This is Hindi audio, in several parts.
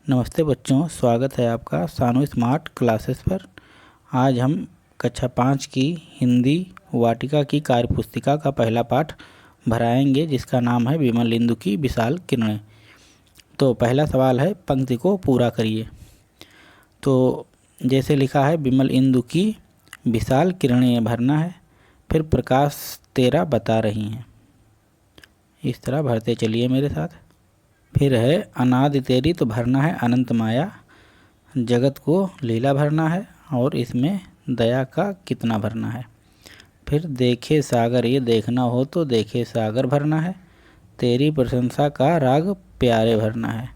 नमस्ते बच्चों, स्वागत है आपका सानू स्मार्ट क्लासेस पर। आज हम कक्षा 5 की हिंदी वाटिका की कार्यपुस्तिका का पहला पाठ भराएंगे, जिसका नाम है विमल इंदु की विशाल किरणें। तो पहला सवाल है, पंक्ति को पूरा करिए। तो जैसे लिखा है, विमल इंदु की विशाल किरणें भरना है, फिर प्रकाश तेरा बता रही हैं। इस तरह भरते चलिए मेरे साथ। फिर है अनादि तेरी, तो भरना है अनंत माया, जगत को लीला भरना है और इसमें दया का कितना भरना है। फिर देखे सागर, ये देखना हो तो देखे सागर भरना है, तेरी प्रशंसा का राग प्यारे भरना है।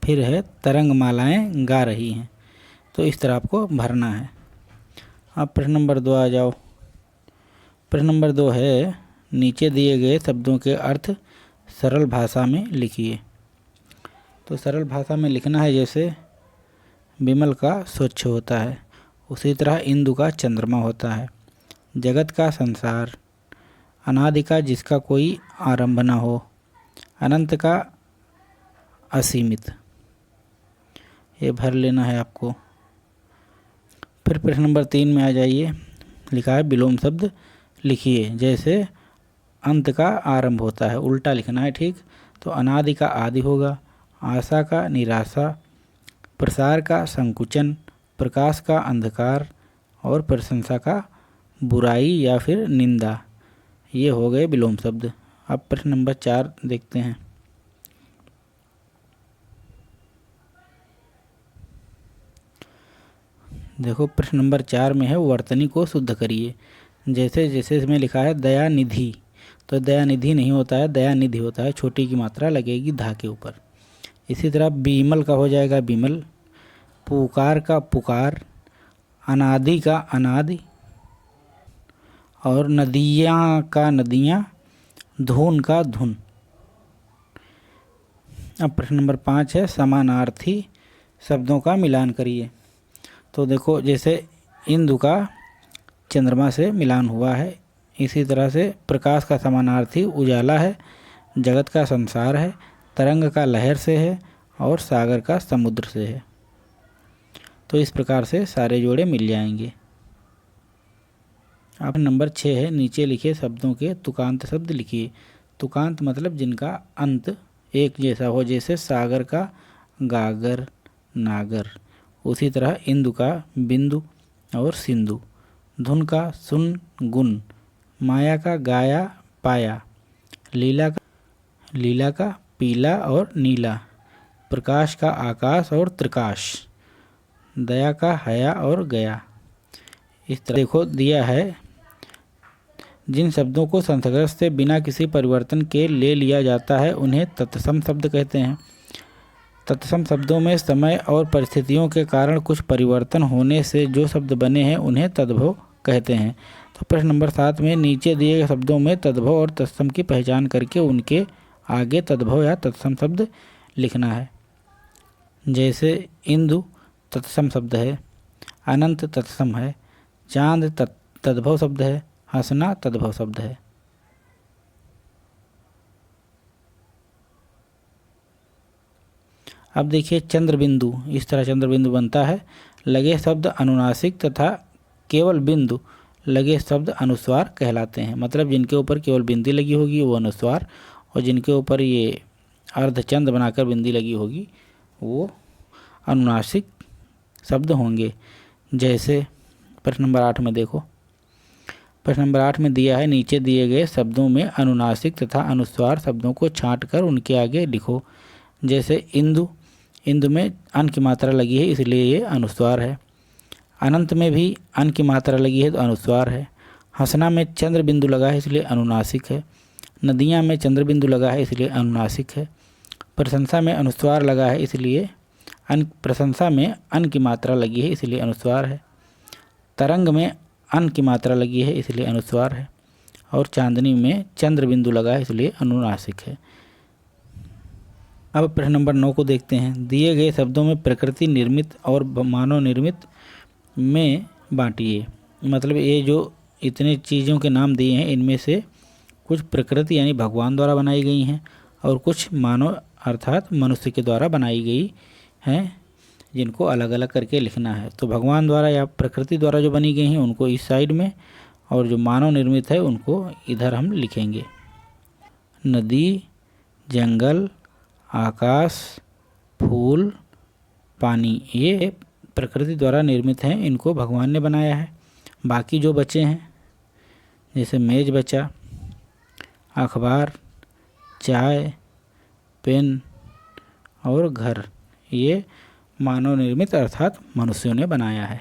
फिर है तरंग मालाएं गा रही हैं, तो इस तरह आपको भरना है। अब प्रश्न नंबर 2 आ जाओ। प्रश्न नंबर 2 है, नीचे दिए गए शब्दों के अर्थ सरल भाषा में लिखिए। तो सरल भाषा में लिखना है, जैसे विमल का स्वच्छ होता है, उसी तरह इंदु का चंद्रमा होता है, जगत का संसार, अनादि का जिसका कोई आरंभ न हो, अनंत का असीमित। ये भर लेना है आपको। फिर प्रश्न नंबर 3 में आ जाइए। लिखा है विलोम शब्द लिखिए। जैसे अंत का आरंभ होता है, उल्टा लिखना है, ठीक। तो अनादि का आदि होगा, आशा का निराशा, प्रसार का संकुचन, प्रकाश का अंधकार और प्रशंसा का बुराई या फिर निंदा। ये हो गए विलोम शब्द। अब प्रश्न नंबर 4 देखते हैं। देखो, प्रश्न नंबर 4 में है, वर्तनी को शुद्ध करिए। जैसे जैसे इसमें लिखा है दया निधि, तो दया निधि नहीं होता है, दया निधि होता है, छोटी की मात्रा लगेगी धा के ऊपर। इसी तरह बीमल का हो जाएगा बीमल, पुकार का पुकार, अनादि का अनादि और नदियाँ का नदियाँ, धुन का धुन। अब प्रश्न नंबर 5 है, समानार्थी शब्दों का मिलान करिए। तो देखो, जैसे इंदु का चंद्रमा से मिलान हुआ है, इसी तरह से प्रकाश का समानार्थी उजाला है, जगत का संसार है, तरंग का लहर से है और सागर का समुद्र से है। तो इस प्रकार से सारे जोड़े मिल जाएंगे। अब नंबर 6 है, नीचे लिखे शब्दों के तुकांत शब्द लिखिए। तुकांत मतलब जिनका अंत एक जैसा हो, जैसे सागर का गागर, नागर, उसी तरह इंदु का बिंदु और सिंधु, धुन का सुन गुण, माया का गाया पाया, लीला का पीला और नीला, प्रकाश का आकाश और त्रिकाश, दया का हया और गया। इस तरह देखो दिया है, जिन शब्दों को संस्कृत से बिना किसी परिवर्तन के ले लिया जाता है उन्हें तत्सम शब्द कहते हैं। तत्सम शब्दों में समय और परिस्थितियों के कारण कुछ परिवर्तन होने से जो शब्द बने हैं उन्हें तद्भव कहते हैं। तो प्रश्न नंबर 7 में नीचे दिए गए शब्दों में तद्भव और तत्सम की पहचान करके उनके आगे तद्भव या तत्सम शब्द लिखना है। जैसे इंदु तत्सम शब्द है, अनंत तत्सम है, चांद तद्भव शब्द है, हंसना तद्भव शब्द है। अब देखिए चंद्रबिंदु, इस तरह चंद्रबिंदु बनता है। लगे शब्द अनुनासिक तथा केवल बिंदु लगे शब्द अनुस्वार कहलाते हैं। मतलब जिनके ऊपर केवल बिंदी लगी होगी वो अनुस्वार, और जिनके ऊपर ये अर्धचंद बनाकर बिंदी लगी होगी वो अनुनासिक शब्द होंगे। जैसे प्रश्न नंबर 8 में देखो। प्रश्न नंबर 8 में दिया है, नीचे दिए गए शब्दों में अनुनासिक तथा अनुस्वार शब्दों को छांटकर उनके आगे लिखो। जैसे इंदु, इंदु में अन की मात्रा लगी है इसलिए ये अनुस्वार है। अनंत में भी अन की मात्रा लगी है तो अनुस्वार है। हंसना में चंद्र बिंदु लगा है इसलिए अनुनासिक है। नदियाँ में चंद्र बिंदु लगा है इसलिए अनुनासिक है। प्रशंसा में अनुस्वार लगा है इसलिए प्रशंसा में अन की मात्रा लगी है इसलिए अनुस्वार है। तरंग में अन की मात्रा लगी है इसलिए अनुस्वार है। और चांदनी में चंद्र बिंदु लगा है इसलिए अनुनासिक है। अब प्रश्न नंबर 9 को देखते हैं। दिए गए शब्दों में प्रकृति निर्मित और मानव निर्मित में बांटिए। मतलब ये जो इतने चीज़ों के नाम दिए हैं, इनमें से कुछ प्रकृति यानी भगवान द्वारा बनाई गई हैं और कुछ मानव अर्थात मनुष्य के द्वारा बनाई गई हैं, जिनको अलग अलग करके लिखना है। तो भगवान द्वारा या प्रकृति द्वारा जो बनी गई हैं उनको इस साइड में, और जो मानव निर्मित है उनको इधर हम लिखेंगे। नदी, जंगल, आकाश, फूल, पानी, ये प्रकृति द्वारा निर्मित हैं, इनको भगवान ने बनाया है। बाकी जो बचे हैं जैसे मेज बचा, अखबार, चाय, पेन और घर, ये मानव निर्मित अर्थात मनुष्यों ने बनाया है।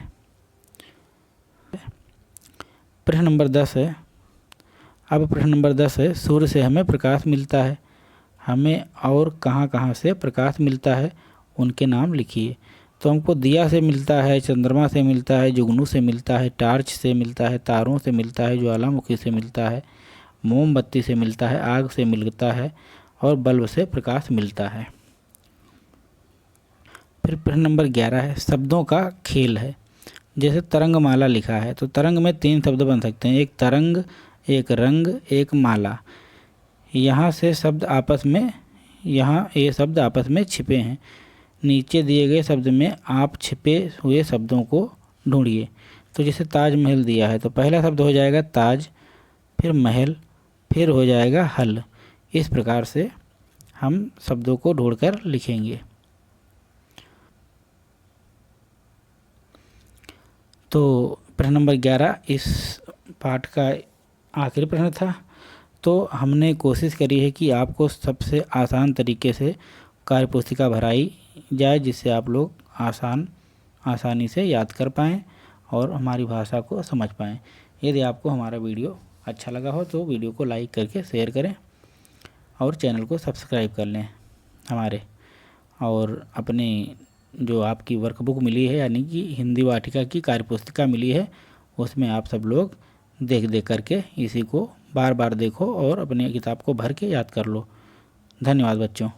प्रश्न नंबर 10 है। अब प्रश्न नंबर 10 है, सूर्य से हमें प्रकाश मिलता है, हमें और कहाँ कहाँ से प्रकाश मिलता है उनके नाम लिखिए। तो हमको दिया से मिलता है, चंद्रमा से मिलता है, जुगनू से मिलता है, टार्च से मिलता है, तारों से मिलता है, ज्वालामुखी से मिलता है, मोमबत्ती से मिलता है, आग से मिलता है और बल्ब से प्रकाश मिलता है। फिर प्रश्न नंबर 11 है, शब्दों का खेल है। जैसे तरंगमाला लिखा है तो तरंग में 3 शब्द बन सकते हैं, एक तरंग, एक रंग, एक माला। यहाँ से शब्द आपस में, यहाँ ये शब्द आपस में छिपे हैं। नीचे दिए गए शब्द में आप छिपे हुए शब्दों को ढूंढिए। तो जैसे ताजमहल दिया है तो पहला शब्द हो जाएगा ताज, फिर महल, फिर हो जाएगा हल। इस प्रकार से हम शब्दों को ढूंढकर लिखेंगे। तो प्रश्न नंबर 11 इस पाठ का आखिरी प्रश्न था। तो हमने कोशिश करी है कि आपको सबसे आसान तरीके से कार्यपुस्तिका भराई जाए, जिससे आप लोग आसानी से याद कर पाएँ और हमारी भाषा को समझ पाएँ। यदि आपको हमारा वीडियो अच्छा लगा हो तो वीडियो को लाइक करके शेयर करें और चैनल को सब्सक्राइब कर लें हमारे। और अपने जो आपकी वर्कबुक मिली है यानी कि हिंदी वाटिका की कार्यपुस्तिका मिली है, उसमें आप सब लोग देख करके इसी को बार बार देखो और अपने किताब को भर के याद कर लो। धन्यवाद बच्चों।